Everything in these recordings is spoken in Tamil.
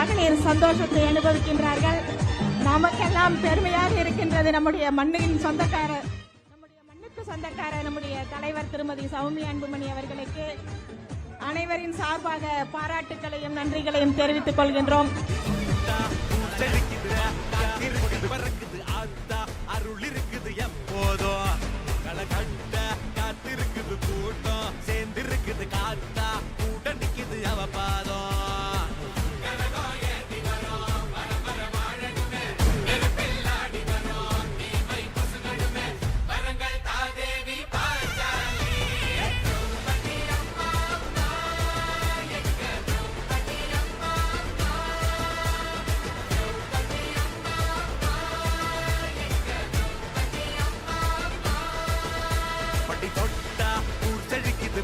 மகளிர் சந்தோஷத்தை அனுபவிக்கின்றார்கள். நமக்கெல்லாம் பெருமையாக இருக்கின்றது. நம்முடைய மண்ணின் சொந்தக்காரர், நம்முடைய மண்ணுக்கு சொந்தக்காரர் நம்முடைய தலைவர் திருமதி சௌமியா அன்புமணி அவர்களுக்கு அனைவரின் சார்பாக பாராட்டுகளையும் நன்றிகளையும் தெரிவித்துக் கொள்கின்றோம். அருள் இருக்குது எப்போதோ களகட்ட காத்திருக்குது கூட்டம் சேர்ந்திருக்குது காத்தா கூட்ட நிக்குது அவ பாதம்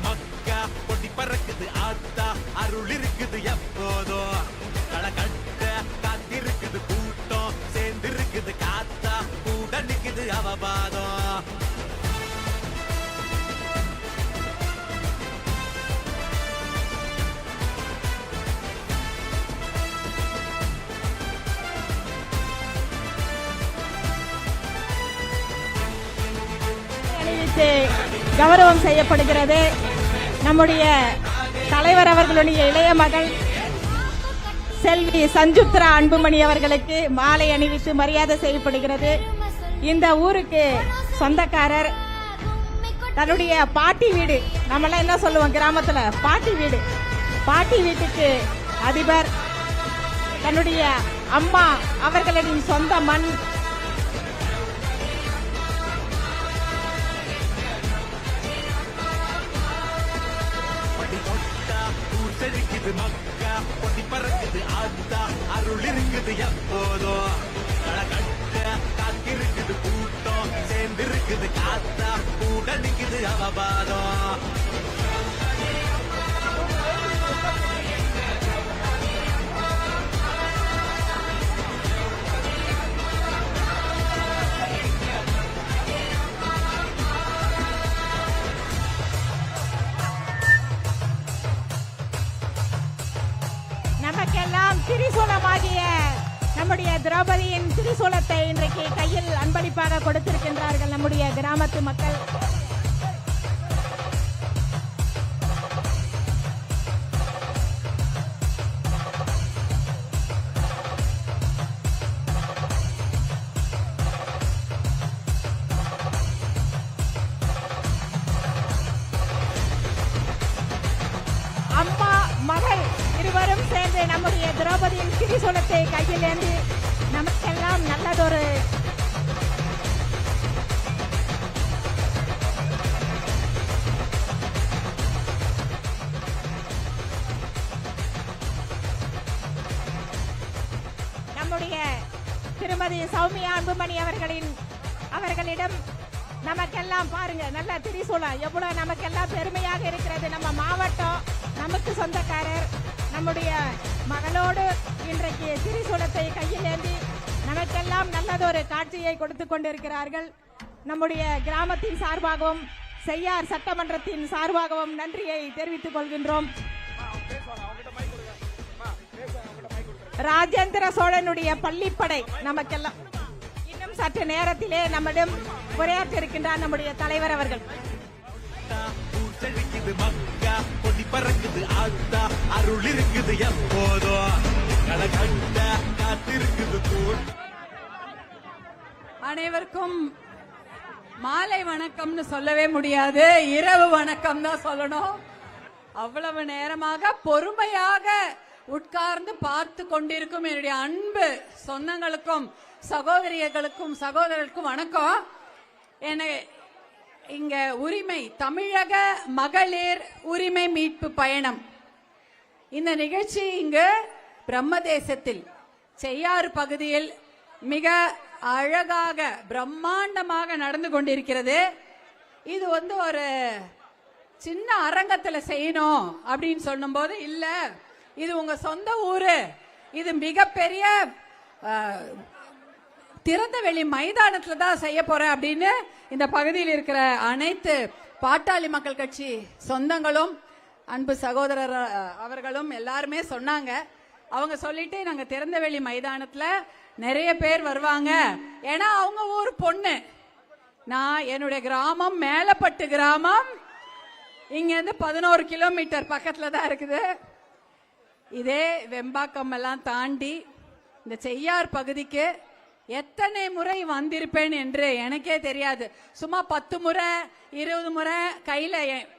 மக்கா பொடி பறக்குது ஆத்தா அருள் இருக்குது எப்போதோ களகட்ட காத்திருக்குது கூட்டம் சேர்ந்திருக்குது காத்தா கூட நிக்குது அவபாதம். கௌரவம் செய்யப்படுகிறது. நம்முடைய தலைவர் அவர்களுடைய இளைய மகள் செல்வி சஞ்சுத்ரா அன்புமணி அவர்களுக்கு மாலை அணிவித்து மரியாதை செய்யப்படுகிறது. இந்த ஊருக்கு சொந்தக்காரர், தன்னுடைய பாட்டி வீடு, நம்மளாம் என்ன சொல்லுவோம் கிராமத்துல பாட்டி வீடு, பாட்டி வீட்டுக்கு அதிபர், தன்னுடைய அம்மா அவர்களின் சொந்த மண், மக்கா பொடி பறக்குது ஆத்தா அருள் இருக்குது எப்போதோ களகட்ட காத்திருக்குது கூட்டம் சேர்ந்திருக்குது காத்தா கூட நிக்குது அவபாதம். நமக்கெல்லாம் திரிசூலமாகிய நம்முடைய திரௌபதியின் திரிசூலத்தை இன்றைக்கு கையில் அன்பளிப்பாக கொடுத்திருக்கின்றார்கள் நம்முடைய கிராமத்து மக்கள். அம்மா மகள் இருவரும் சேர்ந்து நம்முடைய திரௌபதியின் திரிசூலத்தை கையில் ஏந்தி நமக்கெல்லாம் நல்லதொரு நம்முடைய திருமதி சௌமியா அன்புமணி அவர்களிடம் நமக்கெல்லாம் பாருங்க நல்ல திரிசூலம் எவ்வளவு நமக்கெல்லாம் பெருமையாக இருக்கிறது. நம்ம மாவட்டம் நமக்கு சொந்தக்காரர் நம்முடைய மகளோடு இன்றைக்கு திரிசூலத்தை கையில் ஏந்தி நமக்கெல்லாம் நல்லதொரு காட்சியை கொடுத்துக் கொண்டிருக்கிறார்கள். நம்முடைய கிராமத்தின் சார்பாகவும் செய்யார் சட்டமன்றத்தின் சார்பாகவும் நன்றியை தெரிவித்துக் கொள்கின்றோம். ராஜேந்திர சோழனுடைய பள்ளிப்படை நமக்கெல்லாம் இன்னும் சற்று நேரத்திலே நம்மிடம் உரையாற்ற இருக்கின்றார் நம்முடைய தலைவர் அவர்கள். மக்கா பொடி பறக்குது ஆத்தா அருள் இருக்குது எப்போதோ களகட்ட காத்திருக்குது கூட்டம். அனைவருக்கும் மாலை வணக்கம்னு சொல்லவே முடியாது, இரவு வணக்கம் தான் சொல்லணும். அவ்வளவு நேரமாக பொறுமையாக உட்கார்ந்து பார்த்து கொண்டிருக்கும் என்னுடைய அன்பு சொந்தங்களுக்கும் சகோதரிகளுக்கும் சகோதரர்களுக்கும் வணக்கம். இங்க உரிமை தமிழக மகளிர் உரிமை மீட்பு பயணம் இந்த நிகழ்ச்சி இங்கு பிரம்மதேசத்தில் செய்யாறு பகுதியில் மிக அழகாக பிரம்மாண்டமாக நடந்து கொண்டிருக்கிறது. இது ஒரு சின்ன அரங்கத்துல செய்யணும் அப்படின்னு சொல்லும் போது இல்ல, இது உங்க சொந்த ஊரு, இது மிகப்பெரிய திறந்த வெளி மைதானத்துல தான் செய்ய போறேன் அப்படின்னு இந்த பகுதியில் இருக்கிற அனைத்து பாட்டாளி மக்கள் கட்சி சொந்தங்களும் அன்பு சகோதரர் அவர்களும் எல்லாருமே சொன்னாங்க. அவங்க சொல்லிட்டு நாங்க திறந்தவெளி மைதானத்துல நிறைய பேர் வருவாங்க, ஏன்னா அவங்க ஊர் பொண்ணு. நான் என்னுடைய கிராமம் மேலப்பட்டு கிராமம், இங்க இருந்து 11 கிலோமீட்டர் பக்கத்துல தான் இருக்குது. இதே வெம்பாக்கம் எல்லாம் தாண்டி இந்த செய்யார் பகுதிக்கு எத்தனை முறை வந்திருப்பேன் என்று எனக்கே தெரியாது. சும்மா 10 முறை 20 முறை கையில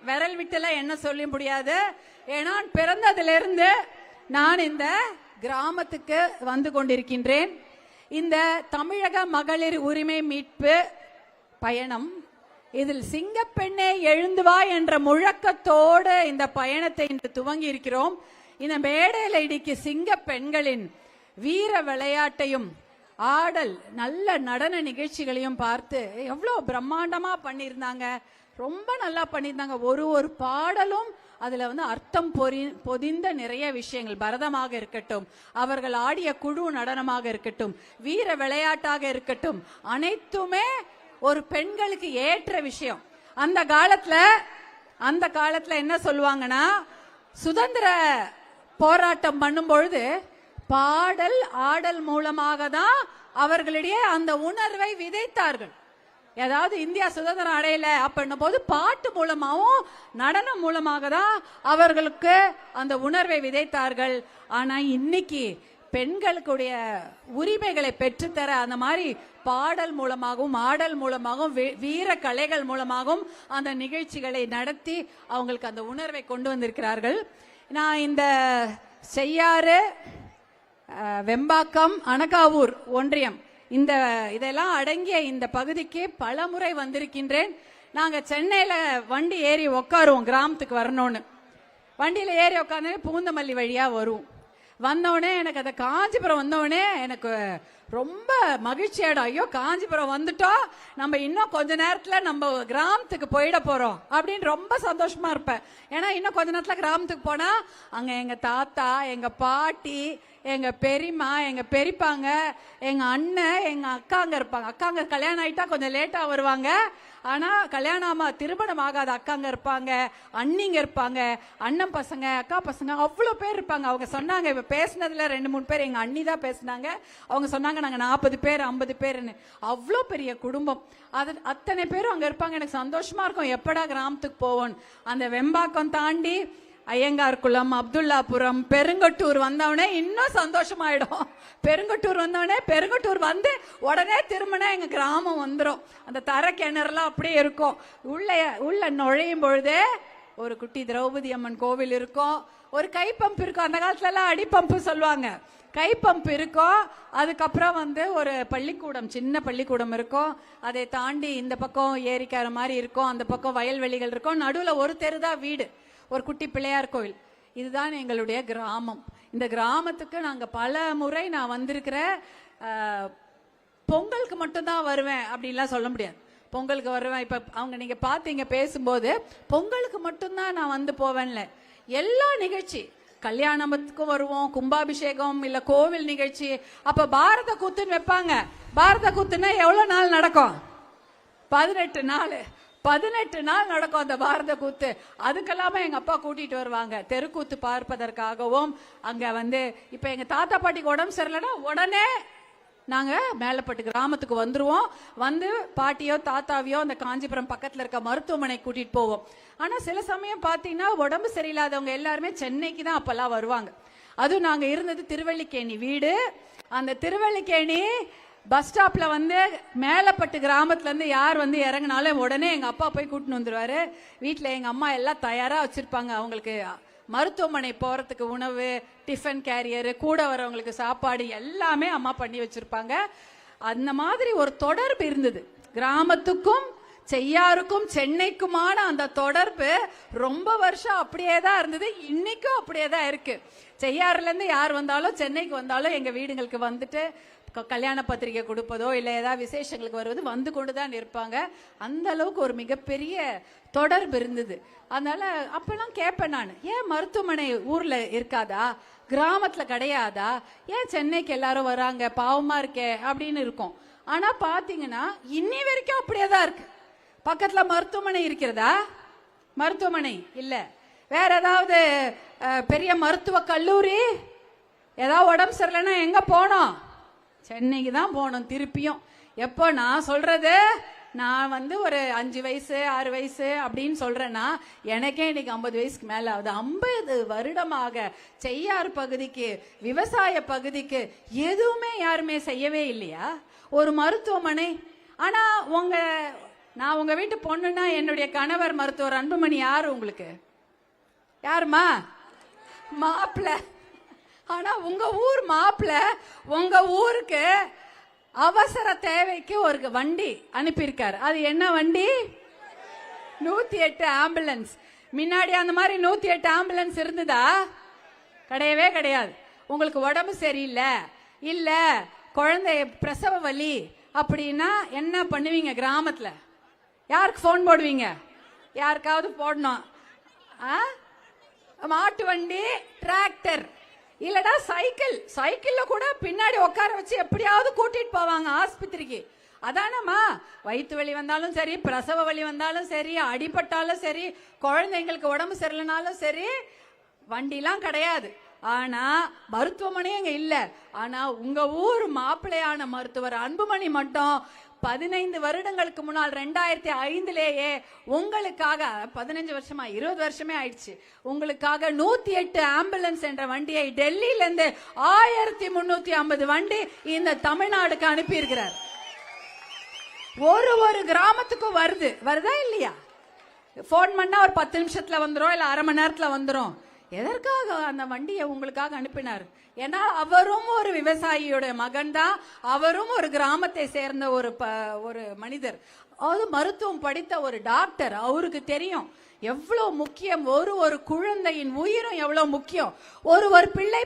விரல் விட்டுல என்ன சொல்ல முடியாது. ஏன்னா பிறந்ததிலிருந்து நான் இந்த கிராமத்துக்கு வந்து கொண்டிருக்கின்றேன். இந்த தமிழக மகளிர் உரிமை மீட்பு பயணம், இதில் சிங்கப்பெண்ணே எழுந்து வா என்ற முழக்கத்தோடு இந்த பயணத்தை இன்று துவங்கி இருக்கிறோம். இந்த மேடையில் இடிக்கு சிங்க பெண்களின் வீர விளையாட்டையும் ஆடல் நல்ல நடன நிகழ்ச்சிகளையும் பார்த்து எவ்வளவு பிரம்மாண்டமா பண்ணியிருந்தாங்க. ரொம்ப நல்லா பண்ணியிருந்தாங்க. ஒரு பாடலும் அதுல அர்த்தம் பொதிந்த நிறைய விஷயங்கள், பரதமாக இருக்கட்டும், அவர்கள் ஆடிய குழு நடனமாக இருக்கட்டும், வீர விளையாட்டாக இருக்கட்டும், அனைத்துமே ஒரு பெண்களுக்கு ஏற்ற விஷயம். அந்த காலத்துல என்ன சொல்லுவாங்கன்னா, சுதந்திர போராட்டம் பண்ணும் பொழுது பாடல் ஆடல் மூலமாக தான் அவர்களிடையே அந்த உணர்வை விதைத்தார்கள். ஏதாவது இந்தியா சுதந்திரம் அடையல அப்படின்னும் போது பாட்டு மூலமாகவும் நடனம் மூலமாக தான் அவர்களுக்கு அந்த உணர்வை விதைத்தார்கள். ஆனா இன்னைக்கு பெண்களுக்குடைய உரிமைகளை பெற்றுத்தர அந்த மாதிரி பாடல் மூலமாகவும் ஆடல் மூலமாகவும் வீர கலைகள் மூலமாகவும் அந்த நிகழ்ச்சிகளை நடத்தி அவங்களுக்கு அந்த உணர்வை கொண்டு வந்திருக்கிறார்கள். நான் இந்த செய்யாறு, வெம்பாக்கம், அனகாவூர் ஒன்றியம் இதெல்லாம் அடங்கிய இந்த பகுதிக்கு பல முறை வந்திருக்கின்றேன். நாங்க சென்னையில வண்டி ஏறி உட்காருவோம், கிராமத்துக்கு வரணும்னு. வண்டியில ஏறி உட்காந்து பூந்தமல்லி வழியா வருவோம். வந்தோடனே எனக்கு அந்த காஞ்சிபுரம் வந்தோடனே எனக்கு ரொம்ப மகிழ்ச்சி ஆயிடும். ஐயோ, காஞ்சிபுரம் வந்துட்டோம், நம்ம இன்னும் கொஞ்ச நேரத்துல நம்ம கிராமத்துக்கு போயிட போறோம் அப்படின்னு ரொம்ப சந்தோஷமா இருப்பேன். ஏன்னா இன்னும் கொஞ்ச நேரத்துல கிராமத்துக்கு போனா அங்க எங்க தாத்தா, எங்க பாட்டி, எங்க பெரியம்மா, எங்க பெரியப்பாங்க, எங்க அண்ணன், எங்க அக்காங்க இருப்பாங்க. அக்காங்க கல்யாணம் ஆயிட்டா கொஞ்சம் லேட்டா வருவாங்க. ஆனா கல்யாணம் திருமணம் ஆகாத அக்காங்க இருப்பாங்க, அண்ணிங்க இருப்பாங்க, அண்ணன் பசங்க, அக்கா பசங்க, அவ்வளவு பேர் இருப்பாங்க. அவங்க சொன்னாங்க, இப்ப பேசினதுல 2-3 பேர் எங்க அண்ணி தான் பேசினாங்க. அவங்க சொன்னாங்க நாங்க 40 பேர் 50 பேர்னு. அவ்வளோ பெரிய குடும்பம். அத்தனை பேரும் அங்க இருப்பாங்க. எனக்கு சந்தோஷமா இருக்கும், எப்படா கிராமத்துக்கு போவோம். அந்த வெம்பாக்கம் தாண்டி ஐயங்கார்குளம், அப்துல்லாபுரம், பெருங்கட்டூர் வந்தவனே இன்னும் சந்தோஷமாயிடும். பெருங்கட்டூர் வந்தவனே, பெருங்கட்டூர் வந்து உடனே திரும்பினா எங்க கிராமம் வந்துடும். அந்த தர கிணறுலாம் அப்படியே இருக்கும். உள்ள நுழையும் பொழுதே ஒரு குட்டி திரௌபதி அம்மன் கோவில் இருக்கும், ஒரு கை பம்ப் இருக்கும். அந்த காலத்துல எல்லாம் அடி பம்பு சொல்லுவாங்க, கை பம்ப் இருக்கும். அதுக்கப்புறம் ஒரு பள்ளிக்கூடம், சின்ன பள்ளிக்கூடம் இருக்கும். அதை தாண்டி இந்த பக்கம் ஏரிக்கார மாதிரி இருக்கும், அந்த பக்கம் வயல்வெளிகள் இருக்கும். நடுவுல ஒரு தெருதான் வீடு, ஒரு குட்டி பிள்ளையார் கோவில். இதுதான் எங்களுடைய கிராமம். இந்த கிராமத்துக்கு நாங்க பல முறை நான் வந்திருக்கிறேன். பொங்கலுக்கு மட்டும்தான் வருவேன் அப்படின்லாம் சொல்ல முடியாது. பொங்கலுக்கு வருவேன். இப்ப நீங்க பாத்தீங்க பேசும்போது, பொங்கலுக்கு மட்டும்தான் நான் வந்து போவேன்ல. எல்லா நிகழ்ச்சி, கல்யாணத்துக்கும் வருவோம், கும்பாபிஷேகம் இல்ல கோவில் நிகழ்ச்சி. அப்ப பாரத கூத்துன்னு வைப்பாங்க. பாரத கூத்துன்னா எவ்வளவு நாள் நடக்கும்? 18 நாள். 18 நாள் நடக்கும் அந்த பாரத கூத்து. அதுக்கெல்லாம எங்க அப்பா கூட்டிட்டு வருவாங்க தெருக்கூத்து பார்ப்பதற்காகவும். அங்க இப்ப எங்க தாத்தா பாட்டிக்கு உடம்பு சரியில்லைன்னா உடனே நாங்க மேலப்பட்டு கிராமத்துக்கு வந்துருவோம். வந்து பாட்டியோ தாத்தாவையோ அந்த காஞ்சிபுரம் பக்கத்துல இருக்க மருத்துவமனை கூட்டிட்டு போவோம். ஆனா சில சமயம் பாத்தீங்கன்னா உடம்பு சரியில்லாதவங்க எல்லாருமே சென்னைக்கு தான் அப்பெல்லாம் வருவாங்க. அதுவும் நாங்க இருந்தது திருவல்லிக்கேணி வீடு. அந்த திருவல்லிக்கேணி பஸ் ஸ்டாப்ல மேலப்பட்டு கிராமத்துல இருந்து யார் இறங்கினாலும் உடனே எங்க அப்பா போய் கூட்டின்னு வந்துருவாரு. வீட்டுல எங்க அம்மா எல்லாம் தயாரா வச்சிருப்பாங்க. அவங்களுக்கு மருத்துவமனை போறதுக்கு உணவு, டிஃபன் கேரியர், கூட வரவங்களுக்கு சாப்பாடு எல்லாமே அம்மா பண்ணி வச்சிருப்பாங்க. அந்த மாதிரி ஒரு தொடர்பு இருந்தது. கிராமத்துக்கும் செய்யாருக்கும் சென்னைக்குமான அந்த தொடர்பு ரொம்ப வருஷம் அப்படியே தான் இருந்தது. இன்னைக்கும் அப்படியே தான் இருக்கு. செய்யாறுல இருந்து யார் வந்தாலும் சென்னைக்கு வந்தாலும் எங்க வீடுங்களுக்கு வந்துட்டு கல்யாண பத்திரிகை கொடுப்பதோ இல்ல ஏதாவது விசேஷங்களுக்கு வருவது வந்து கொண்டுதான் இருப்பாங்க. அந்த அளவுக்கு ஒரு மிகப்பெரிய தொடர்பு இருந்தது. அதனால அப்பெல்லாம் கேட்பேன் நான், ஏன் மருத்துவமனை ஊர்ல இருக்காதா, கிராமத்துல கிடையாதா, ஏன் சென்னைக்கு எல்லாரும் வராங்க, பாவமா இருக்கே அப்படின்னு இருக்கும். ஆனா பாத்தீங்கன்னா இன்னி வரைக்கும் அப்படியே தான் இருக்கு. பக்கத்துல மருத்துவமனை இருக்கிறதா? மருத்துவமனை இல்ல. வேற ஏதாவது பெரிய மருத்துவ கல்லூரி ஏதாவது உடம்பு சரியில்லைன்னா எங்க போனோம்? சென்னைக்கு தான் போனோம் திருப்பியும். எப்போ நான் சொல்றது, நான் வந்து ஒரு 5 வயசு 6 வயசு அப்படின்னு சொல்றேன்னா எனக்கே இன்னைக்கு 50 வயசுக்கு மேல ஆகுது. 50 வருடமாக செய்யார் பகுதிக்கு, விவசாய பகுதிக்கு எதுவுமே யாருமே செய்யவே இல்லையா? ஒரு மருத்துவமனை. ஆனா நான் உங்க வீட்டு பொண்ணுன்னா என்னுடைய கணவர் மருத்துவர் அன்புமணி யாரு உங்களுக்கு? யாருமா? மாப்பிள்ள. ஆனா உங்க ஊர் மாப்பிள்ள உங்க ஊருக்கு அவசர தேவைக்கு ஒரு வண்டி அனுப்பியிருக்காரு. அது என்ன வண்டி? 108 ஆம்புலன்ஸ். முன்னாடி அந்த மாதிரி 108 ஆம்புலன்ஸ் இருந்ததா? கிடையவே கிடையாது. உங்களுக்கு உடம்பு சரியில்லை, இல்ல குழந்தை பிரசவ வலி அப்படின்னா என்ன பண்ணுவீங்க? கிராமத்துல யாருக்கு போன் போடுவீங்க? யாருக்காவது போடணும். மாட்டு வண்டி, டிராக்டர், இல்லடா சைக்கிள்ல கூட பின்னாடி உட்கார வச்சு எப்படியாவது கூட்டிட்டு போவாங்க ஆஸ்பத்திரிக்கு. அதானம்மா? வயிற்று வலி வந்தாலும் சரி, பிரசவ வலி வந்தாலும் சரி, அடிபட்டாலும் சரி, குழந்தைங்களுக்கு உடம்பு சரியில்லைனாலும் சரி, வண்டிலாம் கிடையாது. ஆனா மருத்துவமனையே இங்க இல்ல. ஆனா உங்க ஊர் மாப்பிள்ளையான மருத்துவர் அன்புமணி மட்டும் 15 வருடங்களுக்கு முன்னால் 2005 உங்களுக்காக, 15 வருஷமா 20 வருஷமே ஆயிடுச்சு, உங்களுக்காக 108 ஆம்புலன்ஸ் என்ற வண்டியை டெல்லியில இருந்து 1350 வண்டி இந்த தமிழ்நாடுக்கு அனுப்பி இருக்கிறார். ஒரு கிராமத்துக்கும் வருதா இல்லையா? போன் பண்ணா ஒரு 10 நிமிஷத்துல வந்துரும், இல்ல அரை மணி நேரத்துல வந்துரும். எதற்காக அந்த வண்டியை உங்களுக்காக அனுப்பினார்? ஏன்னா அவரும் ஒரு விவசாயியோட மகன் தான், அவரும் ஒரு கிராமத்தை சேர்ந்த ஒரு மனிதர், அது மருத்துவம் படித்த ஒரு டாக்டர். அவருக்கு தெரியும் எவ்வளவு முக்கியம், ஒரு குழந்தையின் உயிரும் எவ்வளவு முக்கியம், ஒரு பிள்ளை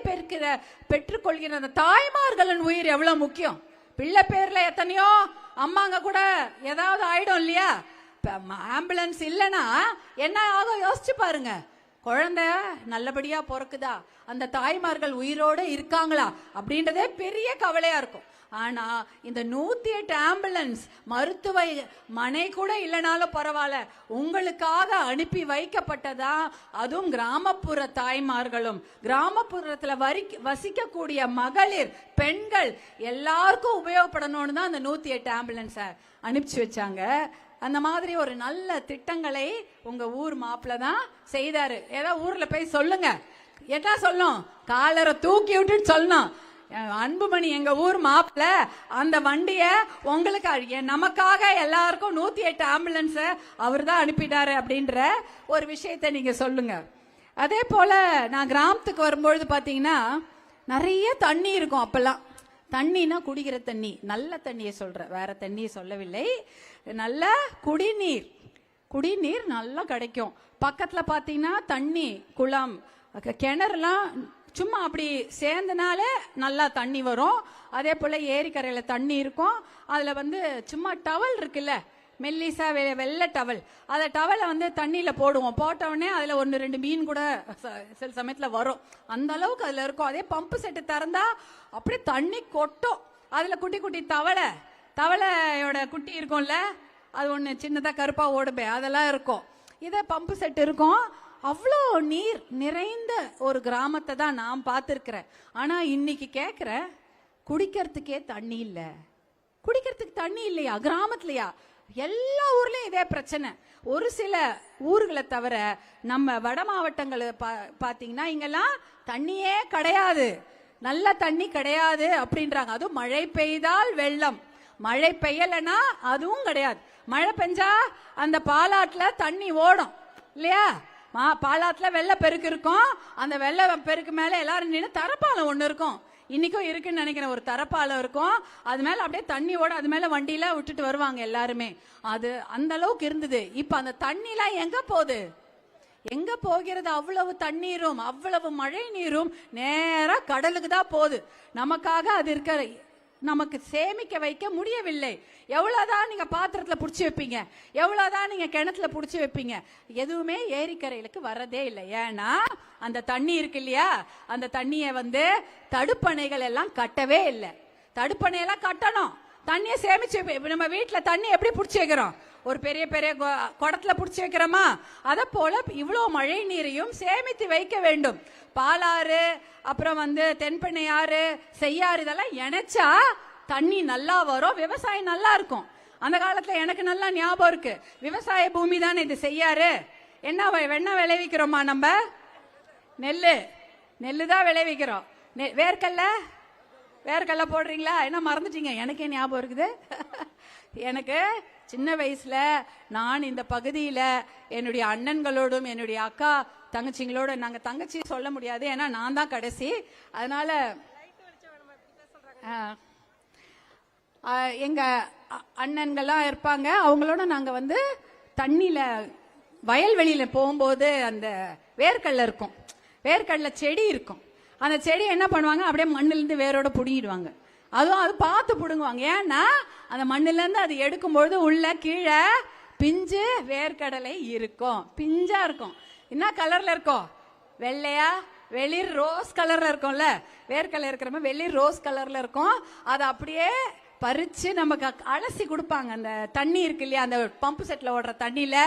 பெற்றுக்கொள்கிற அந்த தாய்மார்களின் உயிர் எவ்வளவு முக்கியம். பிள்ளை பேர்ல எத்தனையோ அம்மாங்க கூட ஏதாவது ஆயிடும் இல்லையா? ஆம்புலன்ஸ் இல்லைன்னா என்ன ஆகும் யோசிச்சு பாருங்க. குழந்தை நல்லபடியா பிறக்குதா, அந்த தாய்மார்கள் உயிரோட இருக்காங்களா அப்படின்றதே பெரிய கவலையா இருக்கும். ஆனா இந்த 108 ஆம்புலன்ஸ் மருத்துவ மனை கூட இல்லைனாலும் பரவாயில்ல, உங்களுக்காக அனுப்பி வைக்கப்பட்டதா. அதுவும் கிராமப்புற தாய்மார்களும் கிராமப்புறத்துல வசிக்கக்கூடிய மகளிர், பெண்கள் எல்லாருக்கும் உபயோகப்படணும்னு தான் அந்த 108 ஆம்புலன்ஸை அனுப்பிச்சு வச்சாங்க. அந்த மாதிரி ஒரு நல்ல திட்டங்களை உங்க ஊர் மாப்பிள்ள தான் செய்தாரு. ஏதாவது ஊர்ல போய் சொல்லுங்க. என்ன சொல்லும்? காலரை தூக்கி விட்டுட்டு சொல்லணும், அன்புமணி எங்க ஊர் மாப்பிள்ள அந்த வண்டிய உங்களுக்கு, நமக்காக எல்லாருக்கும் 108 ஆம்புலன்ஸ் அவர் தான் அனுப்பிட்டாரு அப்படின்ற ஒரு விஷயத்த நீங்க சொல்லுங்க. அதே போல நான் கிராமத்துக்கு வரும்பொழுது பாத்தீங்கன்னா நிறைய தண்ணி இருக்கும். அப்பெல்லாம் தண்ணினா குடிக்கிற தண்ணி, நல்ல தண்ணியை சொல்ற, வேற தண்ணியை சொல்லவில்லை. நல்ல குடிநீர் நல்லா கிடைக்கும். பக்கத்துல பாத்தீங்கன்னா தண்ணி, குளம், கிணறுலாம் சும்மா அப்படி சேர்ந்தனாலே நல்லா தண்ணி வரும். அதே போல ஏரிக்கரையில தண்ணி இருக்கும். அதுல வந்து சும்மா டவல் இருக்குல்ல, மெல்லிசா வெள்ளை டவல், அந்த டவலை வந்து தண்ணியில போடுவோம். போட்ட உடனே அதுல 1-2 மீன் கூட சில சமயத்துல வரும். அந்த அளவுக்கு அதுல இருக்கும். அதே பம்பு செட்டு திறந்தா அப்படியே தண்ணி கொட்டும். அதுல குட்டி குட்டி தவளையோட குட்டி இருக்கும்ல, அது ஒண்ணு சின்னதா கருப்பா ஓடுமே, அதெல்லாம் இருக்கும். இதே பம்பு செட் இருக்கும். அவ்வளோ நீர் நிறைந்த ஒரு கிராமத்தை தான் நான் பார்த்திருக்கிறேன். ஆனா இன்னைக்கு கேட்கிறேன், குடிக்கிறதுக்கே தண்ணி இல்ல. குடிக்கிறதுக்கு தண்ணி இல்லையா கிராமத்துலயா? எல்லா ஊர்லயும் இதே பிரச்சனை. ஒரு சில ஊர்களை தவிர நம்ம வட மாவட்டங்கள் பாத்தீங்கன்னா இங்கெல்லாம் தண்ணியே கிடையாது, நல்ல தண்ணி கிடையாது அப்படின்றாங்க. அதுவும் மழை பெய்தால் வெள்ளம், மழை பெய்யலைன்னா அதுவும் கிடையாது. மழை பெஞ்சா அந்த பாலாட்டுல தண்ணி ஓடும் இல்லையா? பாலாத்துல வெள்ள பெருக்கு இருக்கும். அந்த வெள்ள பெருக்கு மேல எல்லாரும் நின்று தரப்பாலம் ஒண்ணு இருக்கும், இன்னைக்கும் இருக்குன்னு நினைக்கிறேன். ஒரு தரப்பாலம் இருக்கும், அது மேல அப்படியே தண்ணி ஓட, அது மேல வண்டியில விட்டுட்டு வருவாங்க எல்லாருமே. அது அந்த அளவுக்கு இருந்தது. இப்ப அந்த தண்ணி எல்லாம் எங்க போகுது? எங்க போகிறது? அவ்வளவு தண்ணீரும் அவ்வளவு மழை நீரும் நேரா கடலுக்கு தான் போகுது. நமக்காக அது இருக்க, நமக்கு சேமிக்க வைக்க முடியவில்லை. எவ்வளவுதான் நீங்க பாத்திரத்துல புடிச்சு வைப்பீங்க, எவ்வளவுதான் நீங்க கிணத்துல புடிச்சு வைப்பீங்க, எதுவுமே ஏரிக்கரைகளுக்கு வரதே இல்லை. ஏன்னா அந்த தண்ணி இருக்கு இல்லையா, அந்த தண்ணிய வந்து தடுப்பணைகள் எல்லாம் கட்டவே இல்லை. தடுப்பணை எல்லாம் கட்டணும், தண்ணியை சேமிச்சு. நம்ம வீட்டுல தண்ணி எப்படி புடிச்சு வைக்கிறோம்? ஒரு பெரிய பெரிய குடத்துல புடிச்சு வைக்கிறோமா, அத போல இவ்வளவு மழை நீரையும் சேமித்து வைக்க வேண்டும். பாலாறு, அப்புறம் தென்பெண்ணை ஆறு, செய்யாறு, இதெல்லாம் இணைச்சா தண்ணி நல்லா வரும், விவசாயம் நல்லா இருக்கும். அந்த காலத்துல எனக்கு நல்லா ஞாபகம் இருக்கு. விவசாய பூமி தானே இது செய்யாறு. என்ன விளைவிக்கிறோமா நம்ம? நெல்லு தான் விளைவிக்கிறோம். வேர்க்கல்ல போடுறீங்களா? என்ன மறந்துட்டீங்க? எனக்கே ஞாபகம் இருக்குது. எனக்கு சின்ன வயசுல நான் இந்த பகுதியில என்னுடைய அண்ணன்களோடும் என்னுடைய அக்கா தங்கச்சிங்களோட, நாங்க தங்கச்சி சொல்ல முடியாது ஏன்னா நான் தான் கடைசி, அதனால எங்க அண்ணன்கள்லாம் இருப்பாங்க, அவங்களோட நாங்க தண்ணியில வயல்வெளியில போகும்போது அந்த வேர்க்கடலை இருக்கும், வேர்க்கடலை செடி இருக்கும். அந்த செடி என்ன பண்ணுவாங்க, அப்படியே மண்ணிலிருந்து வேரோட புடுங்கிடுவாங்க. அதுவும் அது பார்த்து புடுங்குவாங்க. ஏன்னா அந்த மண்ணிலேருந்து அது எடுக்கும்பொழுது உள்ள கீழே பிஞ்சு வேர்க்கடலை இருக்கும், பிஞ்சா இருக்கும். என்ன கலர்ல இருக்கும்? வெள்ளையா வெளிர் ரோஸ் கலர்ல இருக்கும்ல, வேர்க்கடலை இருக்கிற மாதிரி வெளிர் ரோஸ் கலர்ல இருக்கும். அதை அப்படியே பறிச்சு நமக்கு அலசி கொடுப்பாங்க. அந்த தண்ணி இருக்கு இல்லையா, அந்த பம்பு செட்ல ஓடுற தண்ணியில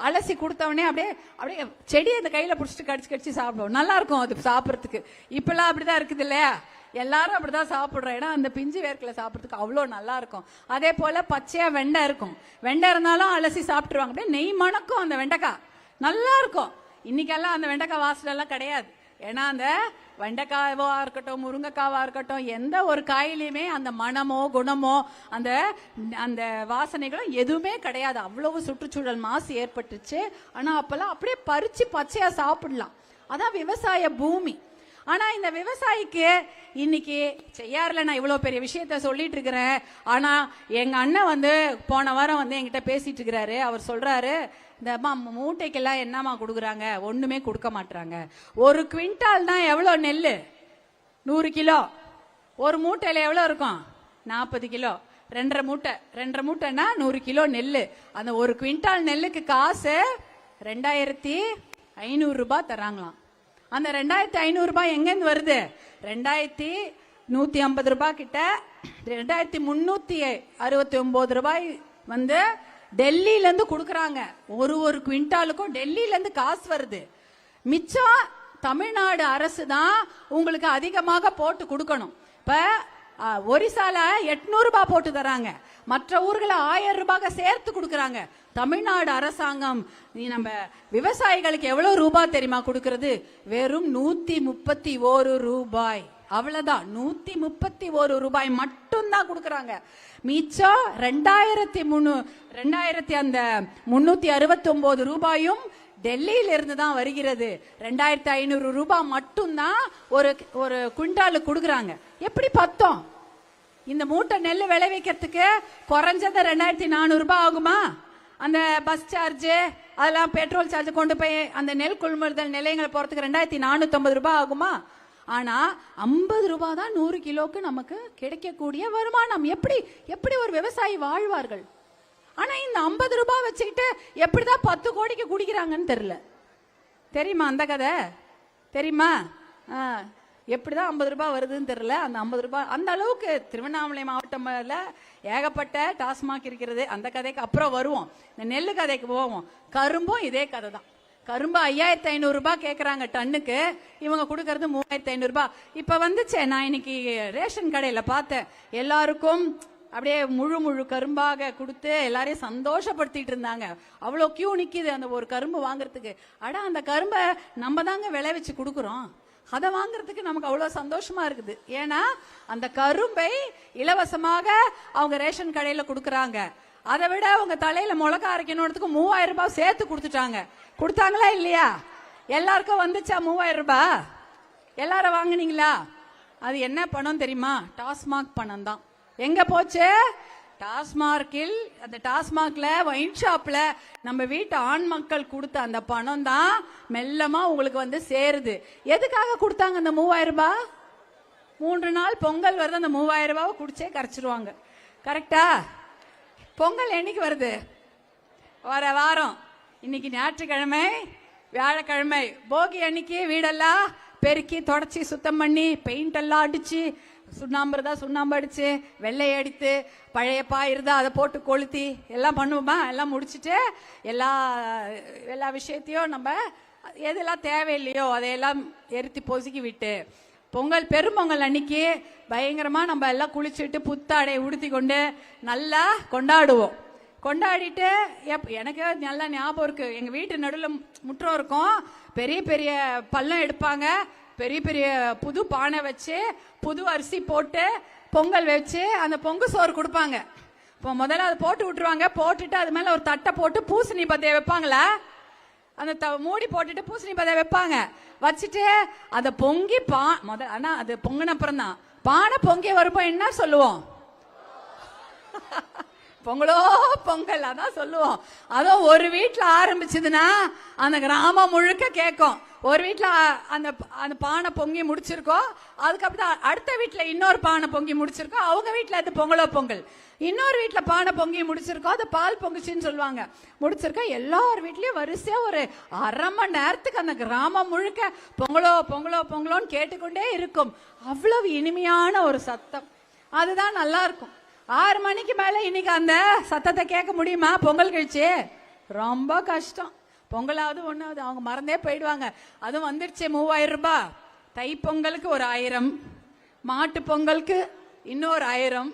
அலசி கொடுத்தவொடனே அப்படியே அப்படியே செடி அந்த கையில பிடிச்சிட்டு கடிச்சு கடிச்சு சாப்பிடுவோம். நல்லா இருக்கும் அது சாப்பிட்றதுக்கு. இப்பெல்லாம் அப்படிதான் இருக்குது இல்லையா, எல்லாரும் அப்படிதான் சாப்பிடுறோம். ஏன்னா அந்த பிஞ்சு வேர்க்கல சாப்பிட்றதுக்கு அவ்வளோ நல்லா இருக்கும். அதே போல பச்சையா வெண்டை இருக்கும், வெண்டை இருந்தாலும் அலசி சாப்பிட்டுருவாங்க. அப்படியே நெய் மணக்கும் அந்த வெண்டைக்காய், நல்லா இருக்கும். இன்னைக்கெல்லாம் அந்த வெண்டைக்காய் வாசனை எல்லாம் கிடையாது. ஏன்னா அந்த வெண்டைக்காவா இருக்கட்டும், முருங்கைக்காவா இருக்கட்டும், எந்த ஒரு காயிலையுமே அந்த மனமோ குணமோ அந்த அந்த வாசனைகளும் எதுவுமே கிடையாது. அவ்வளவு சுற்றுச்சூழல் மாசு ஏற்பட்டுச்சு. ஆனா அப்பெல்லாம் அப்படியே பறிச்சு பச்சையா சாப்பிடலாம். அதான் விவசாய பூமி. ஆனா இந்த விவசாயிக்கு இன்னைக்கு செய்யாறுல நான் இவ்வளவு பெரிய விஷயத்த சொல்லிட்டு இருக்கிறேன். ஆனா எங்க அண்ணன் போன வாரம் என்கிட்ட பேசிட்டு இருக்கிறாரு. அவர் சொல்றாரு, இந்த மூட்டைக்கெல்லாம் என்னமா கொடுக்குறாங்க, ஒண்ணுமே கொடுக்க மாட்டாங்க. ஒரு குவிண்டால் தான் எவ்வளவு நெல்லு? 100 கிலோ. ஒரு மூட்டையில எவ்வளவு இருக்கும்? 40 கிலோ. 2.5 மூட்டைன்னா 100 கிலோ நெல்லு. அந்த ஒரு குவிண்டால் நெல்லுக்கு காசு 2500 ரூபாய் தராங்களாம். அந்த 2500 ரூபாய் எங்கிருந்து வருது? 2150 ரூபாய் கிட்ட, 2369 ரூபாய் டெல்லியில இருந்து கொடுக்கறாங்க. ஒரு குவிண்டாலுக்கும் டெல்லியில இருந்து காசு வருது. மிச்சம் தமிழ்நாடு அரசு தான் உங்களுக்கு அதிகமாக போட்டு கொடுக்கணும். இப்ப ஒரிசால 800 ரூபாய் போட்டு தராங்க, மற்ற ஊர்களை 1000 ரூபாய் சேர்த்து கொடுக்கறாங்க. தமிழ்நாடு அரசாங்கம் நம்ம விவசாயிகளுக்கு எவ்வளவு ரூபாய் தெரியுமா கொடுக்கிறது? வெறும் 131 ரூபாய். அவ்வளவுதான், 131 ரூபாய் மட்டும் தான் கொடுக்கறாங்க. மிச்சம் 2369 ரூபாயும் டெல்லியில இருந்து தான் வருகிறது. 2500 ரூபாய் மட்டும் தான் ஒரு குவிண்டாலுக்கு கொடுக்கறாங்க. எப்படி பத்தோம்? இந்த மூட்டை நெல் விளைவிக்கிறதுக்கு குறைஞ்சது 2400 ரூபாய் ஆகுமா? அந்த பஸ் சார்ஜ், அதெல்லாம் பெட்ரோல் சார்ஜ் கொண்டு போய் அந்த நெல் கொள்முதல் நிலையங்களை போறதுக்கு 2450 ரூபாய் ஆகுமா? ஆனா 50 ரூபாய் தான் 100 கிலோக்கு நமக்கு கிடைக்கக்கூடிய வருமானம். எப்படி ஒரு விவசாயி வாழ்வார்கள்? ஆனா இந்த 50 ரூபாய் வச்சுக்கிட்டு எப்படிதான் 10 கோடிக்கு குடிக்கிறாங்கன்னு தெரியல. தெரியுமா அந்த கதை? தெரியுமா? எப்படிதான் 50 ரூபாய் வருதுன்னு தெரியல. அந்த 50 ரூபாய் அந்த அளவுக்கு திருவண்ணாமலை மாவட்டம்ல ஏகப்பட்ட டாஸ்மாக் இருக்கிறது. அந்த கதைக்கு அப்புறம் வருவோம். இந்த நெல்லு கதைக்கு போவோம். கரும்பும் இதே கதை தான். கரும்பு 5500 ரூபாய் கேட்கறாங்க டன்னுக்கு, இவங்க கொடுக்கறது 3500 ரூபாய். இப்ப நான் இன்னைக்கு ரேஷன் கடையில பார்த்தேன், எல்லாருக்கும் அப்படியே முழு கரும்பாக கொடுத்து எல்லாரையும் சந்தோஷப்படுத்திட்டு இருந்தாங்க. அவ்வளவு கியூ நிக்குது அந்த ஒரு கரும்பு வாங்குறதுக்கு. அட அந்த கரும்பை நம்ம தாங்க விளைவிச்சு கொடுக்குறோம், அதை வாங்குறதுக்கு நமக்கு அவ்வளவு சந்தோஷமா இருக்குது. ஏன்னா அந்த கரும்பை இலவசமாக அவங்க ரேஷன் கடையில கொடுக்கறாங்க. அதை விட உங்க தலையில மிளகா அரைக்கணும்றதுக்கு 3000 ரூபாய் சேர்த்து கொடுத்துட்டாங்க. கொடுத்தாங்களா இல்லையா? எல்லாருக்கும் வந்துச்சா 3000 ரூபாய்? எல்லாரும் வாங்கினீங்களா? அது என்ன பணம் தெரியுமா? டாஸ்மாக் பணம் தான். எங்க போச்சு? டாஸ்மார்க்கில், அந்த டாஸ்மாக்ல ஒயின் ஷாப்ல நம்ம வீட்டு ஆண் மக்கள் கொடுத்த அந்த பணம் தான் மெல்லமா உங்களுக்கு சேருது. எதுக்காக கொடுத்தாங்க அந்த 3000 ரூபாய்? 3 நாள் பொங்கல் வருது, அந்த 3000 ரூபாய் குடிச்சே கரைச்சிருவாங்க. கரெக்டா? பொங்கல் என்னைக்கு வருது? வர வாரம். இன்னைக்கு ஞாயிற்றுக்கிழமை, வியாழக்கிழமை. போகி அன்னைக்கு வீடெல்லாம் பெருக்கி தொடச்சி சுத்தம் பண்ணி பெயிண்ட் எல்லாம் அடிச்சு சுண்ணாம்பு இருந்தா சுண்ணாம்பு அடிச்சு, வெள்ளை அடித்து, பழைய பாய் இருந்தா அதை போட்டு கொளுத்தி எல்லாம் பண்ணுவோமா? எல்லாம் முடிச்சுட்டு எல்லா விஷயத்தையும் நம்ம எதெல்லாம் தேவையில்லையோ அதையெல்லாம் எரித்து பொசுக்கி விட்டு பொங்கல் பெரும்பொங்கல் அன்னைக்கு பயங்கரமா நம்ம எல்லாம் குளிச்சுட்டு புத்தாடை உடுத்தி கொண்டு நல்லா கொண்டாடுவோம். கொண்டாடிட்டு எனக்கு நல்லா ஞாபகம் இருக்கு, எங்க வீட்டு நடுவில் முற்றம் இருக்கும், பெரிய பெரிய பள்ளம் எடுப்பாங்க, பெரிய பெரிய புது பானை வச்சு புது அரிசி போட்டு பொங்கல் வச்சு அந்த பொங்கு சோறு கொடுப்பாங்க. இப்போ முதல்ல அதை போட்டு விட்டுருவாங்க, போட்டுட்டு அது மேல ஒரு தட்டை போட்டு பூசணி பத்தைய வைப்பாங்களா, அந்த மூடி போட்டுட்டு பூசணி பதைய வைப்பாங்க. வச்சுட்டு அதை பொங்கி ஆனா அது பொங்கின அப்புறம் தான் பானை பொங்கி வரும்போது என்ன சொல்லுவோம்? பொங்கலோ பொங்கல் அதான் சொல்லுவோம். அதுவும் ஒரு வீட்டுல ஆரம்பிச்சதுன்னா அந்த கிராமம் முழுக்க கேட்கும். ஒரு வீட்டுல அந்த பானை பொங்கி முடிச்சிருக்கோம், அதுக்கப்புறம் அடுத்த வீட்டுல இன்னொரு பானை பொங்கி முடிச்சிருக்கோம், அவங்க வீட்டுல அது பொங்கலோ பொங்கல். இன்னொரு வீட்டுல பானை பொங்கி முடிச்சிருக்கோம், அது பால் பொங்குச்சின்னு சொல்லுவாங்க. முடிச்சிருக்கோம். எல்லார் வீட்லயும் வரிசையா ஒரு அரை மணி நேரத்துக்கு அந்த கிராமம் முழுக்க பொங்கலோ பொங்கலோ பொங்கலோன்னு கேட்டுக்கொண்டே இருக்கும். அவ்வளவு இனிமையான ஒரு சத்தம், அதுதான் நல்லா இருக்கும். 6 மணிக்கு மேல இன்னைக்கு அந்த சத்தத்தை கேட்க முடியுமா? பொங்கல் கழிச்சு ரொம்ப கஷ்டம். பொங்கலாவது ஒண்ணாவது அவங்க மறந்தே போயிடுவாங்க. அதுவும் வந்துடுச்சு 3000 ரூபாய். தை பொங்கலுக்கு ஒரு 1000, மாட்டு பொங்கலுக்கு இன்னொரு 1000,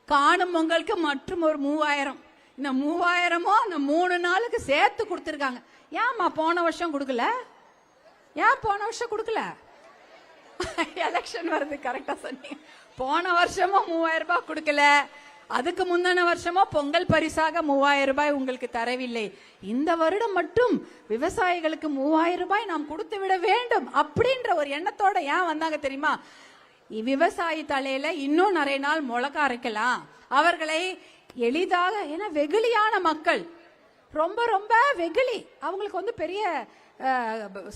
காணும் பொங்கலுக்கு மற்றும் ஒரு 3000. இந்த 3000மும் அந்த 3 நாளுக்கு சேர்த்து கொடுத்துருக்காங்க. ஏன்மா போன வருஷம் கொடுக்கல? ஏன் போன வருஷம் கொடுக்கல? எலெக்ஷன் வருது, கரெக்டா சொன்னீங்க. போன வருஷமும் 3000 ரூபாய் கொடுக்கல, அதுக்கு முந்தின வருஷமும் பொங்கல் பரிசாக 3000 ரூபாய் உங்களுக்கு தரவில்லை. இந்த வருடம் மட்டும் விவசாயிகளுக்கு 3000 ரூபாய் நாம் கொடுத்து விட வேண்டும் அப்படின்ற ஒரு எண்ணத்தோட ஏன் வந்தாங்க தெரியுமா? விவசாயி தலையில இன்னும் நிறைய நாள் முளக்க அரைக்கலாம், அவர்களை எளிதாக, ஏன்னா வெகுளியான மக்கள், ரொம்ப ரொம்ப வெகுளி, அவங்களுக்கு வந்து பெரிய